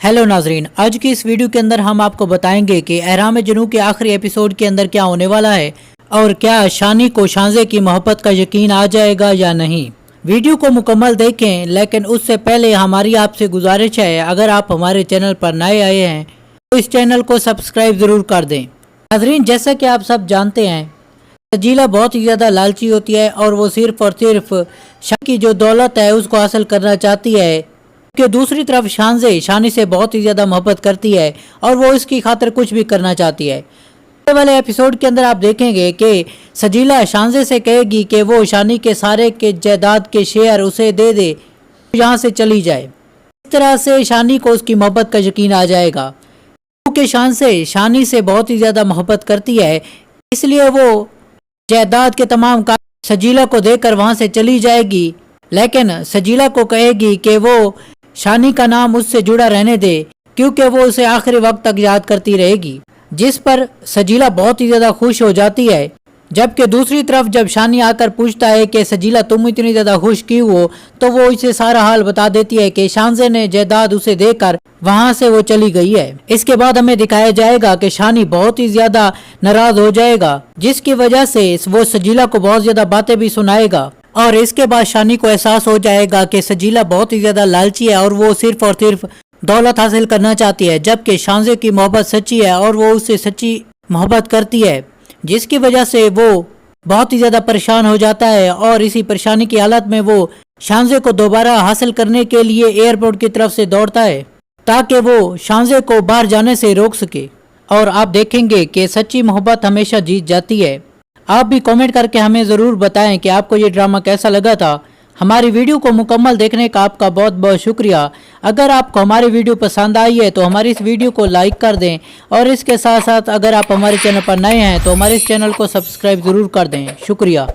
Hello नाजरीन, आज की इस वीडियो के अंदर हम आपको बताएंगे कि एहराम जुनू के आखिरी एपिसोड के अंदर क्या होने वाला है और क्या शानी को शांजे की मोहब्बत का यकीन आ जाएगा या नहीं। वीडियो को मुकम्मल देखें, लेकिन उससे पहले हमारी आपसे गुजारिश है, अगर आप हमारे चैनल पर नए आए हैं तो इस चैनल को सब्सक्राइब ज़रूर कर दें। नाजरीन, जैसा कि आप सब जानते हैं, सजीला बहुत ही ज़्यादा लालची होती है और वो सिर्फ़ और सिर्फ शानी की जो दौलत है उसको हासिल करना चाहती है कि दूसरी तरफ शानी से बहुत ही ज़्यादा मोहब्बत करती है और वो इसकी खातिर कुछ भी करना चाहती है। आने वाले एपिसोड के अंदर आप देखेंगे कि सजीला शांजे से कहेगी कि वो शानी के सारे के जायदाद के शेयर उसे दे दे, यहाँ से चली जाए। इस तरह से शानी को उसकी मोहब्बत का यकीन आ जाएगा, क्योंकि शानी से बहुत ही ज़्यादा मोहब्बत करती है, इसलिए वो जायदाद के तमाम काम सजीला को देकर वहाँ से चली जाएगी। लेकिन सजीला को कहेगी कि वो शानी का नाम उससे जुड़ा रहने दे, क्योंकि वो उसे आखिरी वक्त तक याद करती रहेगी, जिस पर सजीला बहुत ही ज़्यादा खुश हो जाती है। जबकि दूसरी तरफ जब शानी आकर पूछता है कि सजीला तुम इतनी ज़्यादा खुश क्यों हो, तो वो इसे सारा हाल बता देती है कि शांजे ने जायदाद उसे देकर वहाँ से वो चली गई है। इसके बाद हमें दिखाया जाएगा कि शानी बहुत ही ज़्यादा नाराज़ हो जाएगा, जिसकी वजह से वो सजीला को बहुत ज़्यादा बातें भी सुनाएगा। और इसके बाद शानी को एहसास हो जाएगा कि सजीला बहुत ही ज़्यादा लालची है और वो सिर्फ और सिर्फ दौलत हासिल करना चाहती है, जबकि शांजे की मोहब्बत सच्ची है और वो उससे सच्ची मोहब्बत करती है, जिसकी वजह से वो बहुत ही ज़्यादा परेशान हो जाता है। और इसी परेशानी की हालत में वो शांजे को दोबारा हासिल करने के लिए एयरपोर्ट की तरफ से दौड़ता है, ताकि वो शांजे को बाहर जाने से रोक सके। और आप देखेंगे कि सच्ची मोहब्बत हमेशा जीत जाती है। आप भी कमेंट करके हमें ज़रूर बताएं कि आपको ये ड्रामा कैसा लगा था। हमारी वीडियो को मुकम्मल देखने का आपका बहुत बहुत शुक्रिया। अगर आपको हमारी वीडियो पसंद आई है तो हमारी इस वीडियो को लाइक कर दें, और इसके साथ साथ अगर आप हमारे चैनल पर नए हैं तो हमारे इस चैनल को सब्सक्राइब ज़रूर कर दें। शुक्रिया।